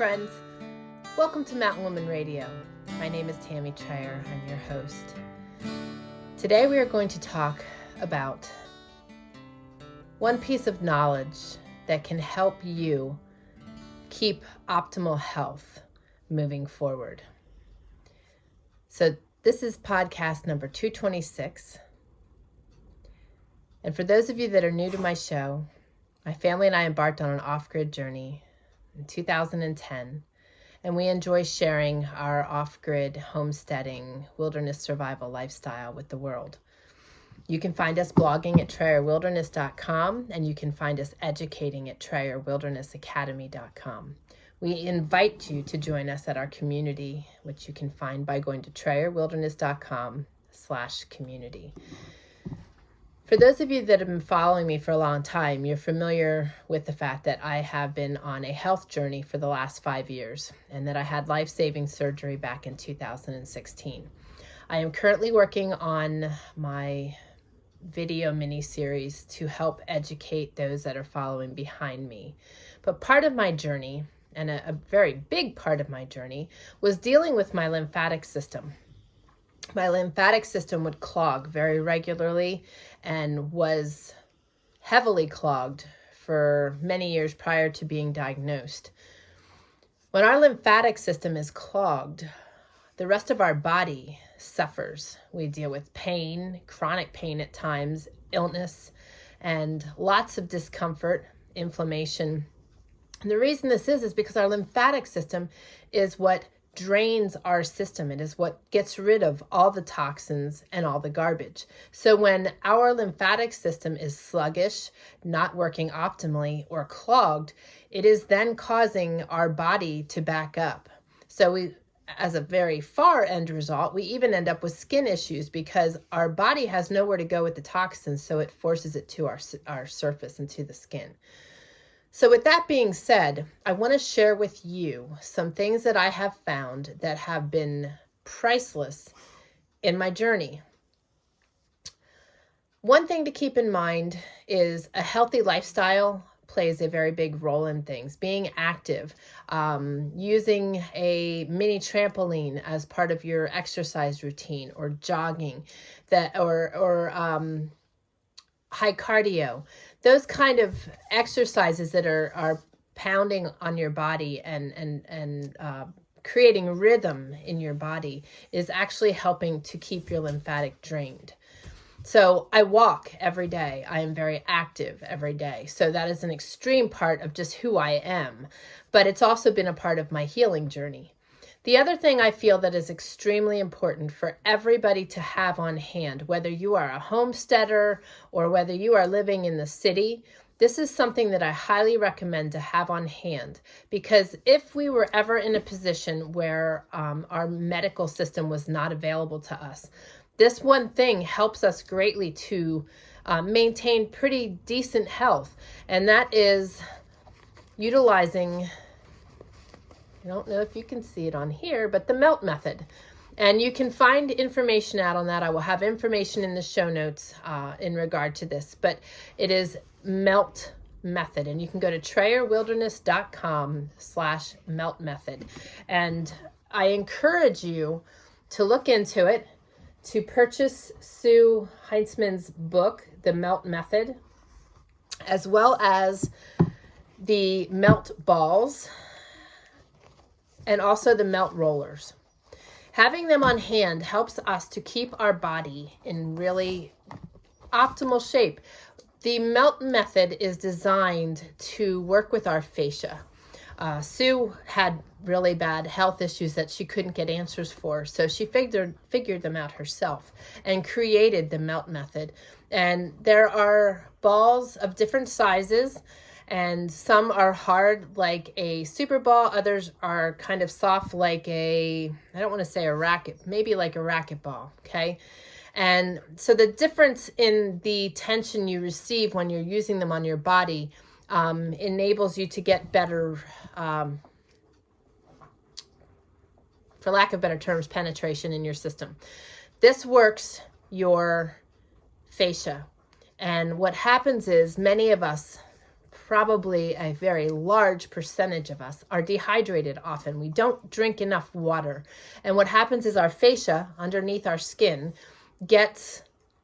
friends. Welcome to Mountain Woman Radio. My name is Tammy Trier. I'm your host. Today we are going to talk about one piece of knowledge that can help you keep optimal health moving forward. So this is podcast number 226. And for those of you that are new to my show, my family and I embarked on an off-grid journey in 2010, and we enjoy sharing our off-grid homesteading wilderness survival lifestyle with the world. You can find us blogging at TrayerWilderness.com, and you can find us educating at TrayerWildernessAcademy.com. We invite you to join us at our community, which you can find by going to TrayerWilderness.com/community. For those of you that have been following me for a long time, you're familiar with the fact that I have been on a health journey for the last 5 years and that I had life-saving surgery back in 2016. I am currently working on my video mini-series to help educate those that are following behind me. But part of my journey, and a very big part of my journey, was dealing with my lymphatic system. My lymphatic system would clog very regularly and was heavily clogged for many years prior to being diagnosed. When our lymphatic system is clogged, the rest of our body suffers. We deal with pain, chronic pain at times, illness, and lots of discomfort, inflammation. And the reason this is because our lymphatic system is what drains our system. It is what gets rid of all the toxins and all the garbage. So when our lymphatic system is sluggish, not working optimally, or clogged, it is then causing our body to back up. So we, as a very far end result, we even end up with skin issues because our body has nowhere to go with the toxins, so it forces it to our surface and to the skin. So with that being said, I want to share with you some things that I have found that have been priceless in my journey. One thing to keep in mind is a healthy lifestyle plays a very big role in things. Being active, using a mini trampoline as part of your exercise routine, or jogging, or high cardio. Those kind of exercises that are pounding on your body and creating rhythm in your body is actually helping to keep your lymphatic drained. So I walk every day. I am very active every day. So that is an extreme part of just who I am, but it's also been a part of my healing journey. The other thing I feel that is extremely important for everybody to have on hand, whether you are a homesteader or whether you are living in the city, this is something that I highly recommend to have on hand, because if we were ever in a position where our medical system was not available to us, this one thing helps us greatly to maintain pretty decent health, and that is utilizing, I don't know if you can see it on here, but the MELT method. And you can find information out on that. I will have information in the show notes in regard to this, but it is MELT method. And you can go to TrayerWilderness.com/MELT method. And I encourage you to look into it, to purchase Sue Heinzman's book, The MELT Method, as well as the MELT balls, and also the MELT rollers. Having them on hand helps us to keep our body in really optimal shape. The MELT method is designed to work with our fascia. Sue had really bad health issues that she couldn't get answers for, so she figured them out herself and created the MELT method. And there are balls of different sizes, and some are hard like a super ball. Others are kind of soft like I don't want to say a racket, maybe like a racket ball, okay? And so the difference in the tension you receive when you're using them on your body enables you to get better, for lack of better terms, penetration in your system. This works your fascia. And what happens is many of us, probably a very large percentage of us are dehydrated often. We don't drink enough water. And what happens is our fascia underneath our skin gets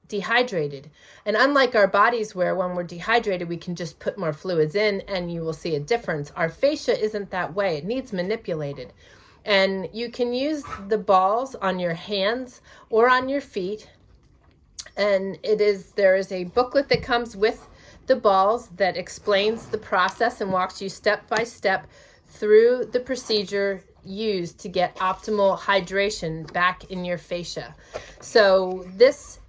dehydrated. And unlike our bodies where when we're dehydrated, we can just put more fluids in and you will see a difference. Our fascia isn't that way. It needs manipulated. And you can use the balls on your hands or on your feet. And there is a booklet that comes with the balls that explains the process and walks you step by step through the procedure used to get optimal hydration back in your fascia. So this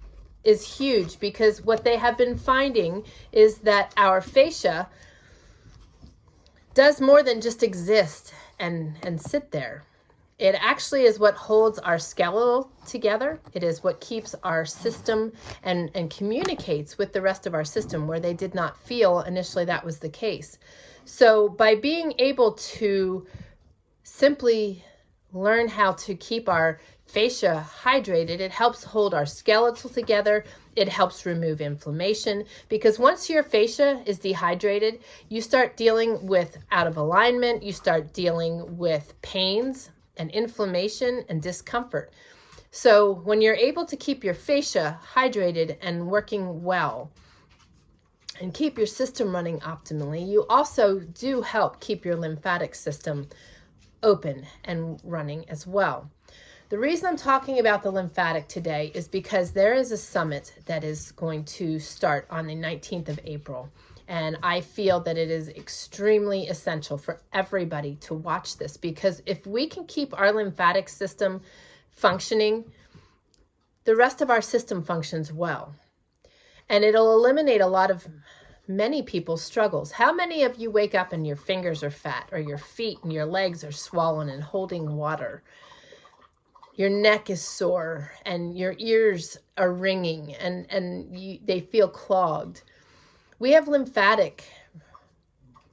is huge because what they have been finding is that our fascia does more than just exist and sit there. It actually is what holds our skeletal together. It is what keeps our system and communicates with the rest of our system where they did not feel initially that was the case. So by being able to simply learn how to keep our fascia hydrated, it helps hold our skeletal together. It helps remove inflammation because once your fascia is dehydrated, you start dealing with out of alignment, you start dealing with pains and inflammation and discomfort. So when you're able to keep your fascia hydrated and working well and keep your system running optimally, you also do help keep your lymphatic system open and running as well. The reason I'm talking about the lymphatic today is because there is a summit that is going to start on the 19th of April. And I feel that it is extremely essential for everybody to watch this because if we can keep our lymphatic system functioning, the rest of our system functions well. And it'll eliminate a lot of many people's struggles. How many of you wake up and your fingers are fat or your feet and your legs are swollen and holding water? Your neck is sore and your ears are ringing and they feel clogged. We have lymphatic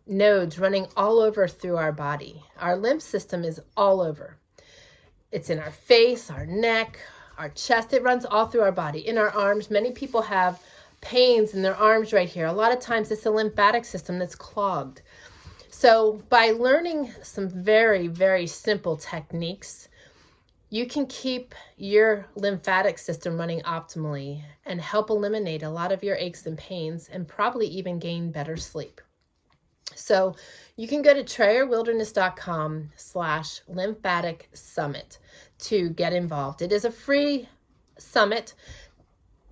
nodes running all over through our body. Our lymph system is all over. It's in our face, our neck, our chest. It runs all through our body. In our arms, many people have pains in their arms right here. A lot of times it's the lymphatic system that's clogged. So by learning some very, very simple techniques, you can keep your lymphatic system running optimally and help eliminate a lot of your aches and pains and probably even gain better sleep. So you can go to TrayerWilderness.com/lymphatic summit to get involved. It is a free summit.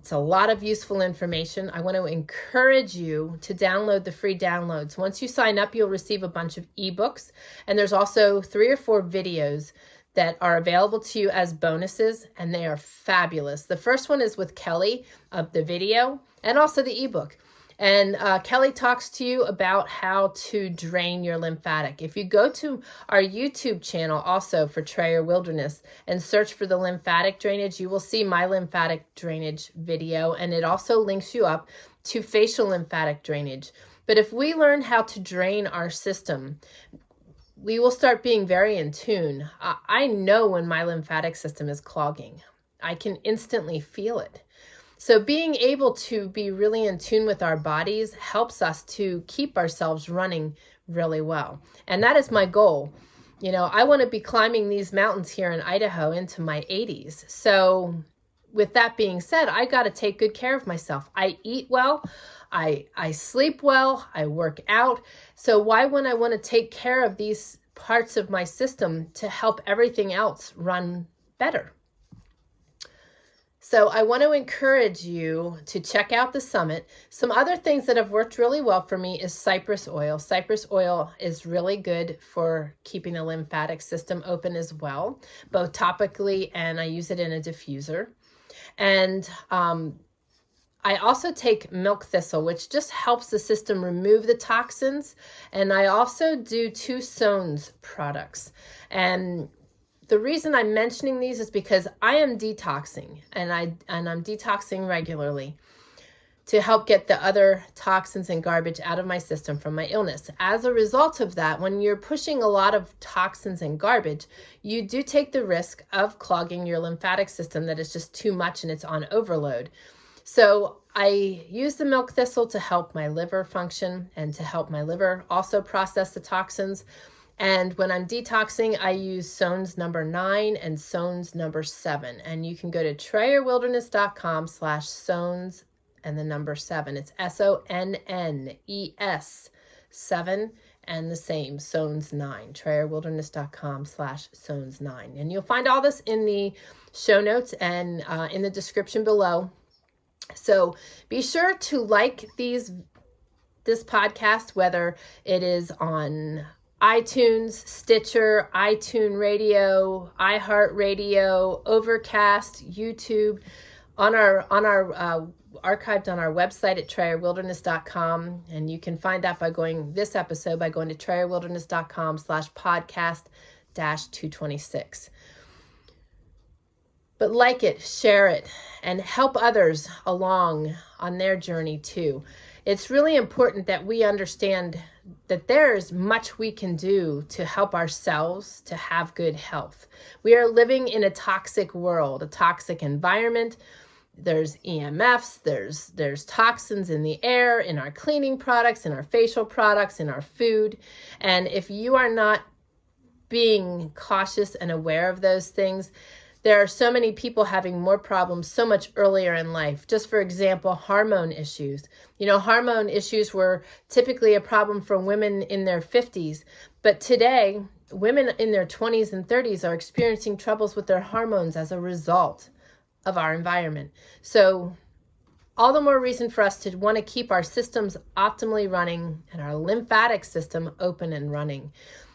It's a lot of useful information. I want to encourage you to download the free downloads. Once you sign up, you'll receive a bunch of ebooks, and there's also 3 or 4 videos that are available to you as bonuses, and they are fabulous. The first one is with Kelly of the video and also the ebook. And Kelly talks to you about how to drain your lymphatic. If you go to our YouTube channel also for Trayer Wilderness and search for the lymphatic drainage, you will see my lymphatic drainage video, and it also links you up to facial lymphatic drainage. But if we learn how to drain our system, we will start being very in tune. I know when my lymphatic system is clogging. I can instantly feel it. So being able to be really in tune with our bodies helps us to keep ourselves running really well. And that is my goal. You know, I want to be climbing these mountains here in Idaho into my 80s. So with that being said, I got to take good care of myself. I eat well. I sleep well, I work out. So why wouldn't I want to take care of these parts of my system to help everything else run better? So I want to encourage you to check out the summit. Some other things that have worked really well for me is cypress oil. Cypress oil is really good for keeping the lymphatic system open as well, both topically and I use it in a diffuser. And I also take milk thistle, which just helps the system remove the toxins. And I also do 2 Sones products. And the reason I'm mentioning these is because I am detoxing and I'm detoxing regularly to help get the other toxins and garbage out of my system from my illness. As a result of that, when you're pushing a lot of toxins and garbage, you do take the risk of clogging your lymphatic system that is just too much and it's on overload. So I use the milk thistle to help my liver function and to help my liver also process the toxins. And when I'm detoxing, I use Sones number 9 and Sones number 7. And you can go to TrayerWilderness.com/Sones and the number 7. It's SONNES 7 and the same, Sones 9. TrayerWilderness.com/Sones 9. And you'll find all this in the show notes and in the description below. So be sure to like this podcast, whether it is on iTunes, Stitcher, iTunes Radio, iHeartRadio, Overcast, YouTube, on our archived on our website at TrayerWilderness.com. And you can find that by going to TrayerWilderness.com/podcast-226. But like it, share it, and help others along on their journey too. It's really important that we understand that there's much we can do to help ourselves to have good health. We are living in a toxic world, a toxic environment. There's EMFs, there's toxins in the air, in our cleaning products, in our facial products, in our food. And if you are not being cautious and aware of those things, there are so many people having more problems so much earlier in life. Just for example, hormone issues. Hormone issues were typically a problem for women in their 50s. But today, women in their 20s and 30s are experiencing troubles with their hormones as a result of our environment. So all the more reason for us to want to keep our systems optimally running and our lymphatic system open and running.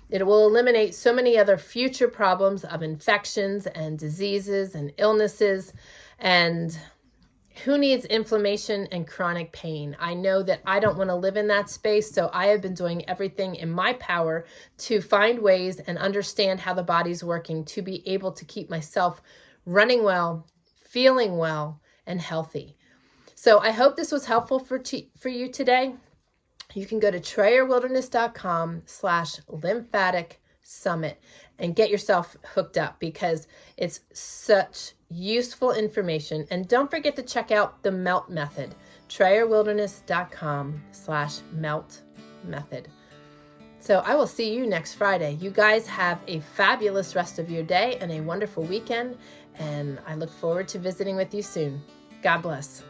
It will eliminate so many other future problems of infections and diseases and illnesses. And who needs inflammation and chronic pain? I know that I don't want to live in that space, so I have been doing everything in my power to find ways and understand how the body's working to be able to keep myself running well, feeling well, and healthy. So I hope this was helpful for you today. You can go to TrayerWilderness.com/lymphatic summit and get yourself hooked up, because it's such useful information. And don't forget to check out the MELT method, TrayerWilderness.com/MELT method. So I will see you next Friday. You guys have a fabulous rest of your day and a wonderful weekend. And I look forward to visiting with you soon. God bless.